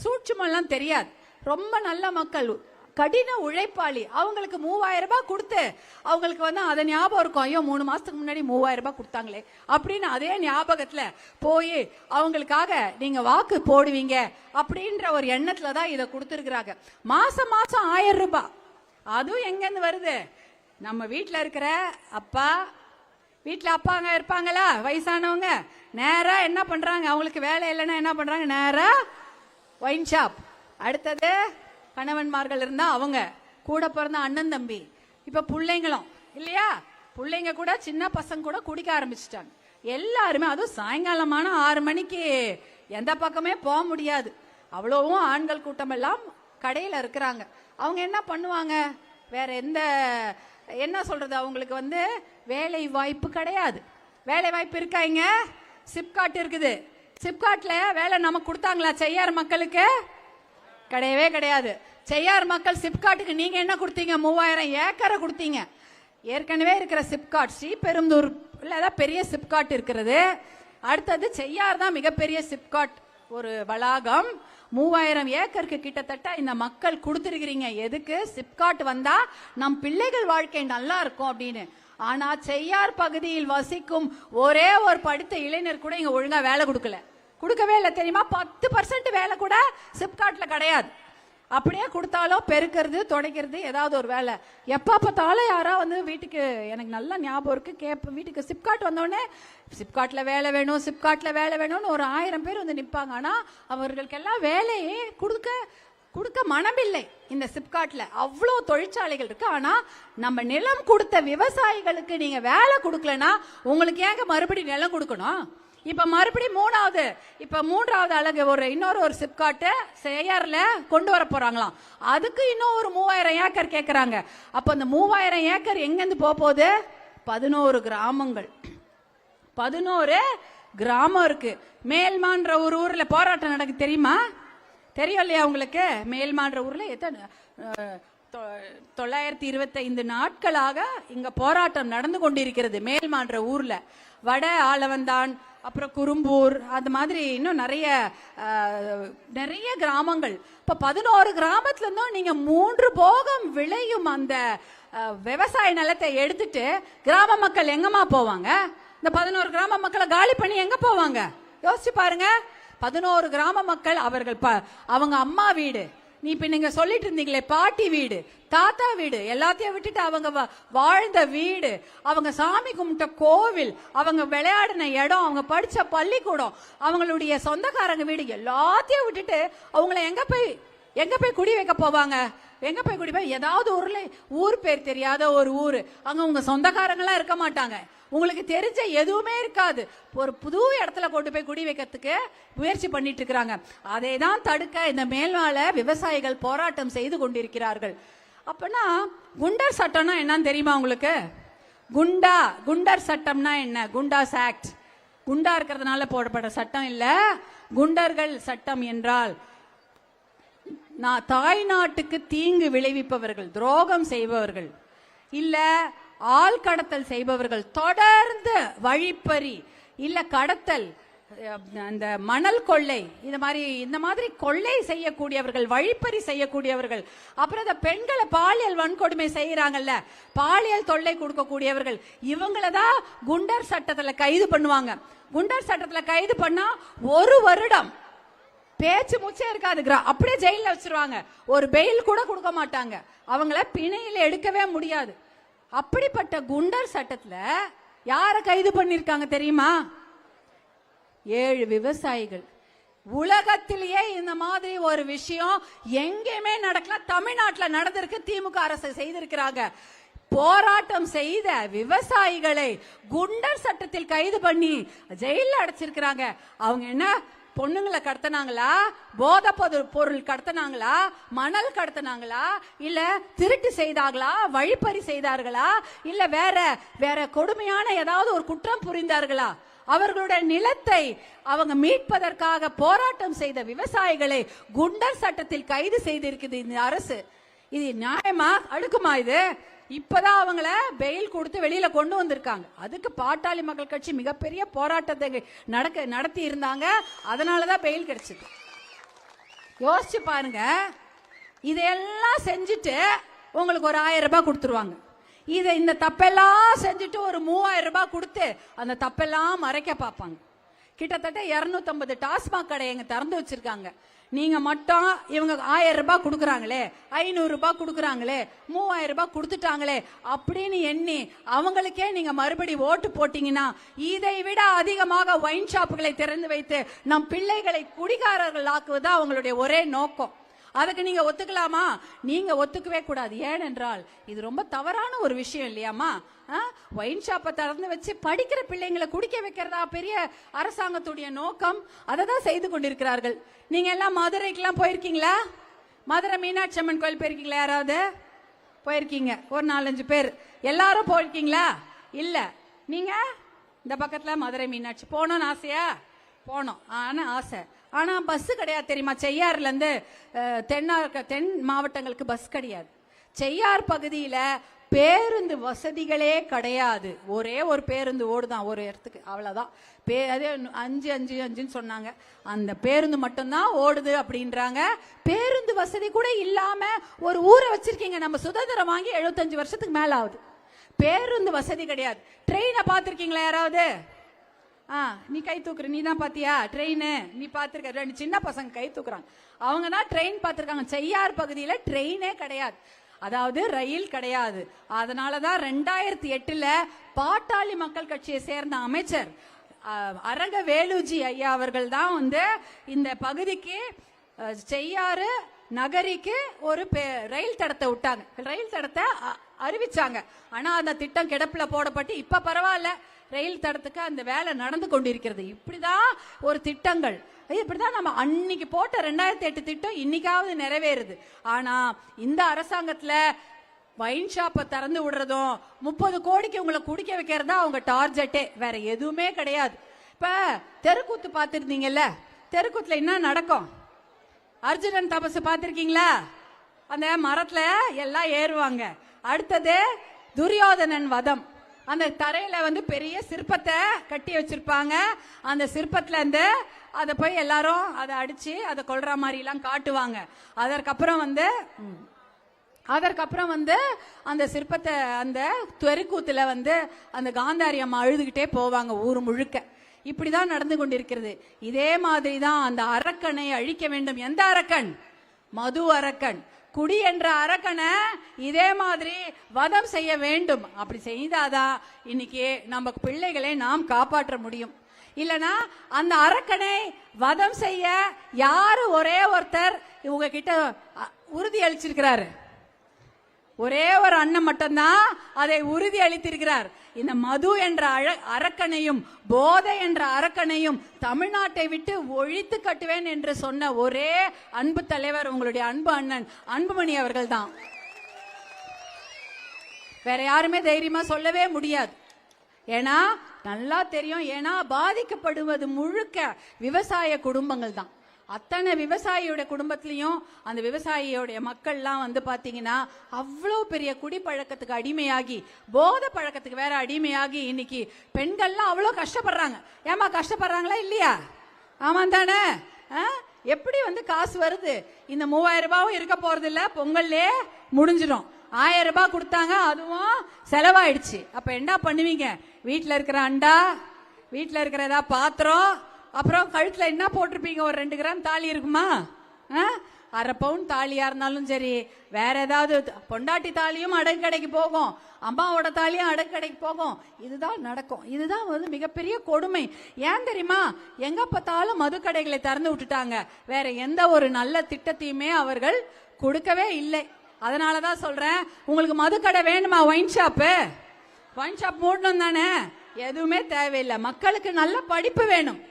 சூட்சுமெல்லாம் தெரியாது, ரொம்ப நல்ல மக்கள், கடின உழைப்பாளி. அவங்களுக்கு 3000 ரூபாய் கொடுத்து அவங்களுக்கு வந்து அதை ஞாபகம் இருக்கும், ஐயோ 3 மாசத்துக்கு முன்னாடி 3000 ரூபாய் கொடுத்தாங்களே அப்படின்னு அதே ஞாபகத்துல போய் அவங்களுக்காக நீங்க வாக்கு போடுவீங்க அப்படின்ற ஒரு எண்ணத்துல தான் இதை கொடுத்துருக்குறாங்க. மாசம் மாசம் 1000 ரூபாய். அதுவும் எங்க இருந்து வருது? நம்ம வீட்டுல இருக்கிற அப்பா, வீட்டுல அப்பாங்க இருப்பாங்களா வயசானவங்க, நேரா என்ன பண்றாங்க, அவங்களுக்கு வேலை இல்லைன்னா என்ன பண்றாங்க, நேரா ஒயின் ஷாப். அடுத்தது கணவன்மார்கள் இருந்தா அவங்க கூட பிறந்த அண்ணன் தம்பி, இப்ப பிள்ளைங்களும் இல்லையா, பிள்ளைங்க கூட சின்ன பசங்க கூட குடிக்க ஆரம்பிச்சுட்டாங்க. எல்லாருமே, அதுவும் சாயங்காலமான 6 மணிக்கு எந்த பக்கமே போக முடியாது, அவ்வளவும் ஆண்கள் கூட்டம் எல்லாம் கடையில இருக்கிறாங்க. அவங்க என்ன பண்ணுவாங்க, வேற என்ன சொல்றது, அவங்களுக்கு வந்து வேலை வாய்ப்பு கிடையாது. வேலை வாய்ப்பு இருக்காங்க, சிப்காட் இருக்குது. சிப்காட்ல வேலை நமக்கு கொடுத்தாங்களா செய்யார் மக்களுக்கு? கிடையவே கிடையாது. செய்யார் மக்கள் சிப்காட்டுக்கு நீங்க என்ன கொடுத்தீங்க? 3000 ஏக்கரை கொடுத்தீங்க. ஏற்கனவே இருக்கிற சிப்காட் ஸ்ரீபெரும்புதூர் தான் பெரிய சிப்காட் இருக்கிறது. அடுத்தது செய்யார் தான் மிகப்பெரிய சிப்காட் ஒரு வளாகம். 3000 ஏக்கருக்கு கிட்டத்தட்ட இந்த மக்கள் கொடுத்திருக்கிறீங்க. எதுக்கு? சிப்காட் வந்தா நம் பிள்ளைகள் வாழ்க்கை நல்லா இருக்கும் அப்படின்னு. ஆனா செய்யார் பகுதியில் வசிக்கும் ஒரே ஒரு படித்த இளைஞர் கூட இங்க ஒழுங்கா வேலை கொடுக்கவே இல்லை தெரியுமா? 10% வேலை கூட சிப்காட்ல கிடையாது. அப்படியே கொடுத்தாலும் பெருக்கிறது, துடைக்கிறது, ஏதாவது ஒரு வேலை. எப்ப பார்த்தாலும் யாரா வந்து வீட்டுக்கு, எனக்கு நல்ல ஞாபகம் இருக்கு, வீட்டுக்கு சிப்காட் வந்தோடனே சிப்காட்ல வேலை வேணும், சிப்காட்ல வேலை வேணும்னு ஒரு 1000 பேர் வந்து நிற்பாங்க. ஆனா அவர்களுக்கெல்லாம் வேலையே கொடுக்க மனமில்லை. இந்த சிப்காட்ல அவ்வளோ தொழிற்சாலைகள் இருக்கு. ஆனா நம்ம நிலம் கொடுத்த விவசாயிகளுக்கு நீங்க வேலை கொடுக்கலன்னா உங்களுக்கு ஏங்க மறுபடியும் நிலம் கொடுக்கணும்? இப்ப மறுபடியும் மூன்றாவது அழகு இன்னொரு சிப்காட்டு செய்யார்ல கொண்டு வர போறாங்களாம். அதுக்கு இன்னும் ஒரு 3000 ஏக்கர் கேட்கறாங்க. அப்ப அந்த 3000 ஏக்கர் எங்கிருந்து போகுது? 11 கிராமங்கள், 11 கிராமம் இருக்கு. மேல்மான்ற ஒரு ஊர்ல போராட்டம் நடக்கு தெரியுமா? தெரியும் இல்லையா உங்களுக்கு? மேல்மான்ற ஊர்ல எத்தனை 925 நாட்களாக இங்க போராட்டம் நடந்து கொண்டிருக்கிறது. மேல்மான்ற ஊர்ல வட ஆலவந்தான், அப்புறம் குறும்பூர், அது மாதிரி இன்னும் நிறைய கிராமங்கள். இப்ப 11 கிராமத்துல இருந்தும் நீங்க 3 போகம் விளையும் அந்த விவசாய நிலத்தை எடுத்துட்டு கிராம மக்கள் எங்கம்மா போவாங்க? இந்த 11 கிராம மக்களை காலி பண்ணி எங்க போவாங்க? யோசிச்சு பாருங்க. 11 கிராம மக்கள் அவங்க அம்மா வீடு, நீ இப்ப நீங்க சொல்லிட்டு இருந்தீங்களே பாட்டி வீடு தாத்தா வீடு எல்லாத்தையும் விட்டுட்டு அவங்க வாழ்ந்த வீடு, அவங்க சாமி கும்பிட்ட கோவில், அவங்க விளையாடின இடம், அவங்க படிச்ச பள்ளிக்கூடம், அவங்களுடைய சொந்தக்காரங்க வீடு எல்லாத்தையும் விட்டுட்டு அவங்கள எங்க போய் குடி வைக்க போவாங்க? எங்க போய் குடி போய் ஏதாவது ஊர் பேர் தெரியாத ஒரு ஊரு, அங்க உங்க சொந்தக்காரங்களாம் இருக்க மாட்டாங்க, உங்களுக்கு தெரிஞ்ச எதுவுமே இருக்காது. ஒரு புது இடத்துல கொண்டு போய் குடி வைக்கிறதுக்கு முயற்சி பண்ணிட்டு இருக்கிறாங்க. அதை தான் தடுக்க இந்த மேல்நாள விவசாயிகள் போராட்டம் செய்து கொண்டிருக்கிறார்கள். அப்பனா குண்டர் சட்டம்னா என்னன்னு தெரியுமா உங்களுக்கு? குண்டர் சட்டம்னா என்ன? குண்டாஸ் ஆக்ட், குண்டா இருக்கிறதுனால போடப்பட்ட சட்டம் இல்ல. குண்டர்கள் சட்டம் என்றால் தாய் நாட்டுக்கு தீங்கு விளைவிப்பவர்கள், துரோகம் செய்பவர்கள், இல்ல ஆள் கடத்தல் செய்பவர்கள், தொடர்ந்து வழிப்பறி இல்ல கடத்தல், அந்த மணல் கொள்ளை, இந்த மாதிரி கொள்ளை செய்யக்கூடியவர்கள், வழிப்பறி செய்யக்கூடியவர்கள், அப்புறம் இந்த பெண்களை பாலியல் வன்கொடுமை செய்யறாங்கல்ல, பாலியல் தொல்லை கொடுக்கக்கூடியவர்கள், இவங்களதான் குண்டர் சட்டத்துல கைது பண்ணுவாங்க. குண்டர் சட்டத்துல கைது பண்ணா 1 வருடம் பேச்சு மூச்சே இருக்காது, அப்படியே ஜெயில வச்சிருவாங்க. ஒரு பெயில் கூட கொடுக்க மாட்டாங்க, அவங்கள பிணையில எடுக்கவே முடியாது. அப்படிப்பட்ட குண்டர் சட்டத்துல யார கைது பண்ணிருக்காங்க தெரியுமா? 7 விவசாயிகள். உலகத்திலேயே இந்த மாதிரி ஒரு விஷயம் எங்கேயுமே நடக்கல, தமிழ்நாட்டில் நடந்திருக்கு. திமுக அரசு செய்திருக்கிறாங்க. போராட்டம் செய்த விவசாயிகளை குண்டர் சட்டத்தில் கைது பண்ணி ஜெயில அடைச்சிருக்கிறாங்க. அவங்க என்ன பொண்ணுங்களை கடத்தினாங்களா, போதை பொருள் கடத்தினாங்களா, மணல் கடத்தினாங்களா, இல்ல திருட்டு செய்தார்களா, வழிப்பறி செய்தார்களா, இல்ல வேற கொடுமையான ஏதாவது ஒரு குற்றம் புரிந்தார்களா? அவர்களுடைய நிலத்தை அவங்க மீட்பதற்காக போராட்டம் செய்த விவசாயிகளை குண்டர் சட்டத்தில் கைது செய்திருக்குது இந்த அரசு. இது நியாயமா? அடுக்குமா இது? இப்பதான் அவங்கள பெயில் கொடுத்து வெளியில கொண்டு வந்திருக்காங்க. அதுக்கு பாட்டாளி மக்கள் கட்சி மிகப்பெரிய போராட்டத்தை நடத்தி இருந்தாங்க. அதனாலதான் பெயில் கிடைச்சது. யோசிச்சு பாருங்க. இதையெல்லாம் செஞ்சுட்டு உங்களுக்கு ஒரு 1000 ரூபாய் கொடுத்துருவாங்க. இந்த தப்பெல்லாம் செஞ்சுட்டு ஒரு 3000 ரூபாய் கொடுத்து அந்த தப்பெல்லாம் மறைக்க பார்ப்பாங்க. கிட்டத்தட்ட 250 டாஸ்மாக் கடை எங்க திறந்து வச்சிருக்காங்க. நீங்க மட்டும் இவங்க 1000 ரூபாய் கொடுக்குறாங்களே, 500 ரூபாய் கொடுக்குறாங்களே, 3000 ரூபாய் கொடுத்துட்டாங்களே அப்படின்னு எண்ணி அவங்களுக்கே நீங்க மறுபடி ஓட்டு போட்டீங்கன்னா இதை விட அதிகமாக ஒயின் ஷாப்புகளை திறந்து வைத்து நம் பிள்ளைகளை குடிகாரர்கள் ஆக்குவதா அவங்களுடைய ஒரே நோக்கம். அதுக்கு நீங்க ஒத்துக்கலாமா? நீங்க ஒத்துக்கவே கூடாது. ஏனென்றால் இது ரொம்ப தவறான ஒரு விஷயம் இல்லையாமா? ஒயின் ஷாப்பை திறந்து வச்சு படிக்கிற பிள்ளைங்களை குடிக்க வைக்கிறதா பெரிய அரசாங்கத்துடைய நோக்கம். அதை தான் செய்து கொண்டிருக்கிறார்கள். நீங்க எல்லாம் மதுரைக்கெல்லாம் போயிருக்கீங்களா? மதுரை மீனாட்சி அம்மன் கோயில் போயிருக்கீங்களா? யாராவது போயிருக்கீங்க? ஒரு 4-5 பேர். எல்லாரும் போயிருக்கீங்களா? இல்ல. நீங்க இந்த பக்கத்துல மதுரை மீனாட்சி போனோம்னு ஆசையா? போனோம். ஆசை. ஆனா பஸ் கிடையாது தெரியுமா? செய்யாறுல இருந்து தென் மாவட்டங்களுக்கு பஸ் கிடையாது. செய்யார் பகுதியில பேருந்து வசதிகளே கிடையாது. ஒரே ஒரு பேருந்து ஓடுதான் ஒரு இடத்துக்கு, அவ்வளவுதான். அதே 5 சொன்னாங்க. அந்த பேருந்து மட்டும்தான் ஓடுது அப்படின்றாங்க. பேருந்து வசதி கூட இல்லாம ஒரு ஊரை வச்சிருக்கீங்க. நம்ம சுதந்திரம் வாங்கி 75 வருஷத்துக்கு மேல ஆகுது. பேருந்து வசதி கிடையாது. ட்ரெயினை பார்த்திருக்கீங்களா யாராவது? நீ கை தூக்குற, நீ தான் பாத்தியா ட்ரெயின்? நீ பாத்திருக்க? 2 சின்ன பசங்க கை தூக்குறாங்க. அவங்க தான் ட்ரெயின் பாத்திருக்காங்க. செய்யார் பகுதியில ட்ரெயினே கிடையாது, அதாவது ரயில் கிடையாது. அதனாலதான் 2008 பாட்டாளி மக்கள் கட்சியை சேர்ந்த அமைச்சர் அரங்க வேலுஜி ஐயா அவர்கள் தான் இந்த பகுதிக்கு செய்யாறு நகரிக்கு ஒரு ரயில் தடத்தை விட்டாங்க, ரயில் தடத்தை அறிவிச்சாங்க. ஆனா அந்த திட்டம் கிடப்புல போடப்பட்டு இப்ப பரவாயில்ல, ரயில் தடத்துக்கு அந்த வேலை நடந்து கொண்டிருக்கிறது. இப்படிதான் ஒரு திட்டங்கள், இப்படிதான் நம்ம அன்னைக்கு போட்ட 2008 திட்டம் இன்னைக்காவது நிறைவேறுது. ஆனா இந்த அரசாங்கத்துல வைன் ஷாப்பை திறந்து விடுறதும் 30 கோடிக்கு உங்களை குடிக்க வைக்கிறதா அவங்க டார்கெட்டே, வேற எதுவுமே கிடையாது. இப்ப தெருக்கூத்து பாத்திருந்தீங்கல்ல, தெருக்கூத்துல என்ன நடக்கும்? அர்ஜுனன் தபசு பாத்திருக்கீங்களா? அந்த மரத்துல எல்லாம் ஏறுவாங்க. அடுத்தது துரியோதனன் வதம். அந்த தரையில பெரிய சிற்பத்தை கட்டி வச்சிருப்பாங்க. அந்த சிற்பத்துல அதை போய் எல்லாரும் அதை அடிச்சு அதை கொல்ற மாதிரி எல்லாம் காட்டுவாங்க. அதற்கப்புறம் அந்த சிற்பத்தை அந்த தெருக்கூத்துல அந்த காந்தாரி அம்மா அழுதுகிட்டே போவாங்க ஊர் முழுக்க. இப்படிதான் நடந்து கொண்டிருக்கிறது. இதே மாதிரிதான் அந்த அரக்கனை அழிக்க வேண்டும். எந்த அரக்கன்? மது அரக்கன், குடி என்ற அரக்கனை இதே மாதிரி வதம் செய்ய வேண்டும். அப்படி செய்தாதான் இன்னைக்கு நம்ம பிள்ளைகளை நாம் காப்பாற்ற முடியும். இல்லனா அந்த அரக்கனை வதம் செய்ய யாரு ஒரே ஒருத்தர் இவங்க கிட்ட உறுதி அளிச்சிருக்கிறாரு? ஒரே ஒரு அண்ணன் மட்டும்தான் அதை உறுதி அளித்திருக்கிறார். இந்த மது என்ற அரக்கனையும் போதை என்ற அரக்கனையும் தமிழ்நாட்டை விட்டு ஒழித்து கட்டுவேன் என்று சொன்ன ஒரே அன்பு தலைவர் உங்களுடைய அன்பு அண்ணன் அன்புமணி அவர்கள் தான். வேற யாருமே தைரியமா சொல்லவே முடியாது. ஏன்னா நல்லா தெரியும், ஏன்னா பாதிக்கப்படுவது முழுக்க விவசாய குடும்பங்கள் தான். அத்தனை விவசாயியோட குடும்பத்திலையும் அந்த விவசாயியோடைய மக்கள்லாம் வந்து பாத்தீங்கன்னா அவ்வளோ பெரிய குடிப்பழக்கத்துக்கு அடிமையாகி, போதை பழக்கத்துக்கு வேற அடிமையாகி இன்னைக்கு பெண்கள்லாம் அவ்வளோ கஷ்டப்படுறாங்க. ஏமா கஷ்டப்படுறாங்களா இல்லையா? ஆமா தானே? எப்படி வந்து காசு வருது? இந்த 3000 ரூபாவும் இருக்க போறது இல்ல, பொங்கல்லே முடிஞ்சிடும். 1000 ரூபாய் கொடுத்தாங்க, அதுவும் செலவாயிடுச்சு. அப்ப என்ன பண்ணுவீங்க? வீட்டுல இருக்கிற அண்டா, வீட்டுல இருக்கிற ஏதாவது பாத்திரம், அப்புறம் கழுத்துல என்ன போட்டிருப்பீங்க? ஒரு 2 கிராம் தாலி இருக்குமா? 1/2 பவுன் தாலியா இருந்தாலும் சரி, வேற ஏதாவது பொண்டாட்டி தாலியும் அடகு கடைக்கு போகும், அம்மாவோட தாலியும் அடகு கடைக்கு போகும். இதுதான் நடக்கும். இதுதான் வந்து மிகப்பெரிய கொடுமை. ஏன் தெரியுமா? எங்க பார்த்தாலும் மதுக்கடைகளை திறந்து விட்டுட்டாங்க. வேற எந்த ஒரு நல்ல திட்டத்தையுமே அவர்கள் கொடுக்கவே இல்லை. அதனாலதான் சொல்றேன், உங்களுக்கு மதுக்கடை வேணுமா? ஒயின் ஷாப் மூடணும் தானே? எதுவுமே தேவையில்லை. மக்களுக்கு நல்ல படிப்பு வேணும்.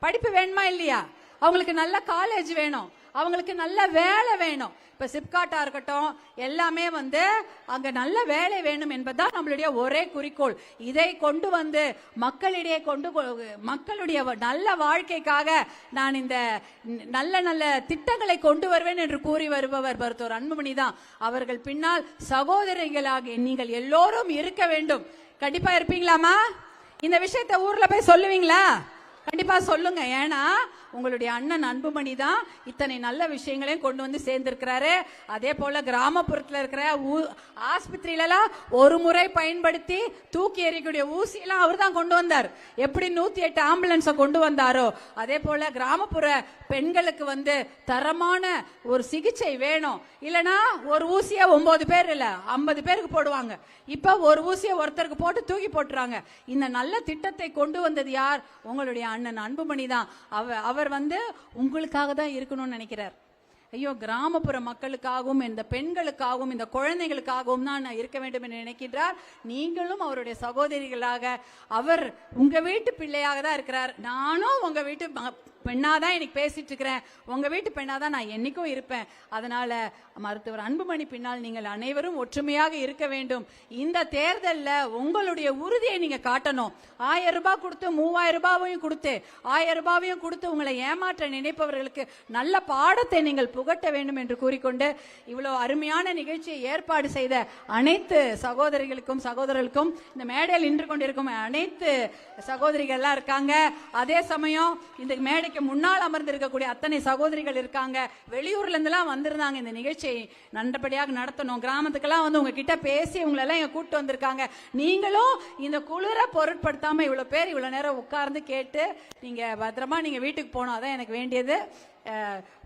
படிப்பு வேணுமா இல்லையா? அவங்களுக்கு நல்ல காலேஜ் வேணும், அவங்களுக்கு நல்ல வேலை வேணும். இப்ப சிப்காட்டா இருக்கட்டும், எல்லாமே வந்து அங்க நல்ல வேலை வேணும் என்பதுதான் நம்மளுடைய ஒரே குறிக்கோள். இதை கொண்டு வந்து மக்களிடையே மக்களுடைய நல்ல வாழ்க்கைக்காக நான் இந்த நல்ல நல்ல திட்டங்களை கொண்டு வருவேன் என்று கூறி வருபவர் மருத்துவர் அன்புமணி தான். அவர்கள் பின்னால் சகோதரிகளாக நீங்கள் எல்லோரும் இருக்க வேண்டும். கண்டிப்பா இருப்பீங்களாமா? இந்த விஷயத்தை ஊர்ல போய் சொல்லுவீங்களா? கண்டிப்பா சொல்லுங்க. ஏன்னா உங்களுடைய அண்ணன் அன்புமணி தான் இத்தனை நல்ல விஷயங்களையும் கொண்டு வந்து சேர்ந்திருக்கிறாரு. அதே போல கிராமப்புறத்தில் இருக்கிற ஆஸ்பத்திரியிலாம் ஒரு முறை பயன்படுத்தி தூக்கி எறியக்கூடிய ஊசி எல்லாம் அவர் தான் கொண்டு வந்தார். எப்படி 108 ஆம்புலன்ஸை கொண்டு வந்தாரோ அதே போல கிராமப்புற பெண்களுக்கு வந்து தரமான ஒரு சிகிச்சை வேணும். இல்லனா ஒரு ஊசியை 9 பேர் இல்ல 50 பேருக்கு போடுவாங்க. இப்ப ஒரு ஊசியை ஒருத்தருக்கு போட்டு தூக்கி போட்டுறாங்க. இந்த நல்ல திட்டத்தை கொண்டு வந்தது யார்? உங்களுடைய அண்ணன் அன்புமணி தான். அவர் வந்து உங்களுக்காக தான் இருக்கணும்னு நினைக்கிறார். ஐயோ, கிராமப்புற மக்களுக்காகவும் இந்த பெண்களுக்காகவும் இந்த குழந்தைகளுக்காகவும் தான் நான் இருக்க வேண்டும் என்று நினைக்கின்றார். நீங்களும் அவருடைய சகோதரிகளாக, அவர் உங்க வீட்டு பிள்ளையாக தான் இருக்கிறார். நானும் உங்க வீட்டு பெண்ணாதான் இன்னைக்கு பேசிட்டு இருக்கிறேன். உங்க வீட்டு பெண்ணாதான் நான் என்னைக்கும் இருப்பேன். அதனால மருத்துவர் அன்புமணி பின்னால் நீங்கள் அனைவரும் ஒற்றுமையாக இருக்க வேண்டும். இந்த தேர்தலில் உங்களுடைய உறுதியை நீங்க காட்டணும். 1000 ரூபாய் கொடுத்து 3000 ரூபாயும் கொடுத்து 1000 ரூபாயும் கொடுத்து உங்களை ஏமாற்ற நினைப்பவர்களுக்கு நல்ல பாடத்தை நீங்கள் புகட்ட வேண்டும் என்று கூறிக்கொண்டு இவ்வளவு அருமையான நிகழ்ச்சியை ஏற்பாடு செய்த அனைத்து சகோதரிகளுக்கும் சகோதரர்களுக்கும், இந்த மேடையில் நின்று கொண்டிருக்கும் அனைத்து சகோதரிகள் எல்லாம் இருக்காங்க. அதே சமயம் இந்த மேடைக்கு முன்னால் அமர்ந்திருக்கக்கூடிய அத்தனை சகோதரிகள் இருக்காங்க. வெளியூர்ல இருந்தெல்லாம் வந்திருந்தாங்க. இந்த நிகழ்ச்சியை நல்லபடியாக நடத்தணும், கிராமத்துக்கெல்லாம் வந்து உங்ககிட்ட பேசி உங்களெல்லாம் இங்க கூட்டு வந்திருக்காங்க. நீங்களும் இந்த குளிர பொருட்படுத்தாம இவ்வளவு பேர் இவ்வளவு நேரம் உட்கார்ந்து கேட்டு நீங்க பத்திரமா நீங்க வீட்டுக்கு போனோம். அதான் எனக்கு வேண்டியது.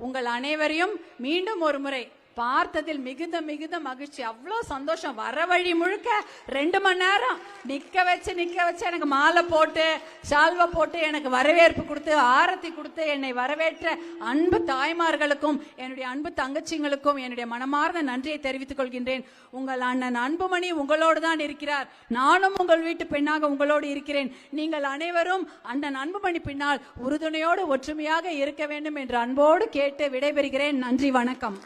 உங்கள் அனைவரையும் மீண்டும் ஒரு முறை பார்த்ததில் மிகுந்த மிகுந்த மகிழ்ச்சி. அவ்வளோ சந்தோஷம். வர வழி முழுக்க 2 மணி நேரம் நிக்க வச்சு எனக்கு மாலை போட்டு சால்வை போட்டு எனக்கு வரவேற்பு கொடுத்து ஆரத்தி கொடுத்து என்னை வரவேற்ற அன்பு தாய்மார்களுக்கும் என்னுடைய அன்பு தங்கச்சிங்களுக்கும் என்னுடைய மனமார்ந்த நன்றியை தெரிவித்துக் கொள்கின்றேன். உங்கள் அண்ணன் அன்புமணி உங்களோடு தான் இருக்கிறார். நானும் உங்கள் வீட்டு பெண்ணாக உங்களோடு இருக்கிறேன். நீங்கள் அனைவரும் அண்ணன் அன்புமணி பின்னால் உறுதுணையோடு ஒற்றுமையாக இருக்க வேண்டும் என்று அன்போடு கேட்டு விடைபெறுகிறேன். நன்றி, வணக்கம்.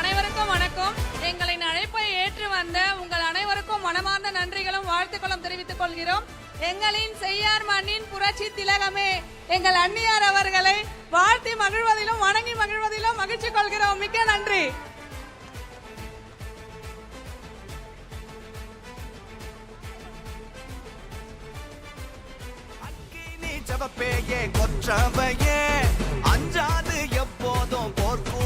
அனைவருக்கும் வணக்கம். எங்களின் அழைப்பை ஏற்று வந்த உங்கள் அனைவருக்கும் மனமார்ந்த நன்றிகளும் வாழ்த்துக்களும் தெரிவித்துக் கொள்கிறோம். எங்களின் செய்யார் மண்ணின் புரட்சி திலகமே எங்கள் அண்ணியார் அவர்களை வாழ்த்தி மகிழ்வதிலும் வணங்கி மகிழ்வதிலும் மகிழ்ச்சி கொள்கிறோம். மிக்க நன்றி. கொற்றவையே அஞ்சாது எப்போதும் போர்க்கு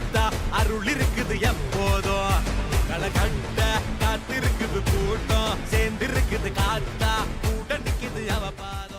ஆத்தா அருள் இருக்குது எப்போதும் களகட்ட காத்திருக்குது கூட்டம் சேர்ந்திருக்குது காத்தா கூட நிக்குது அவ பாதம்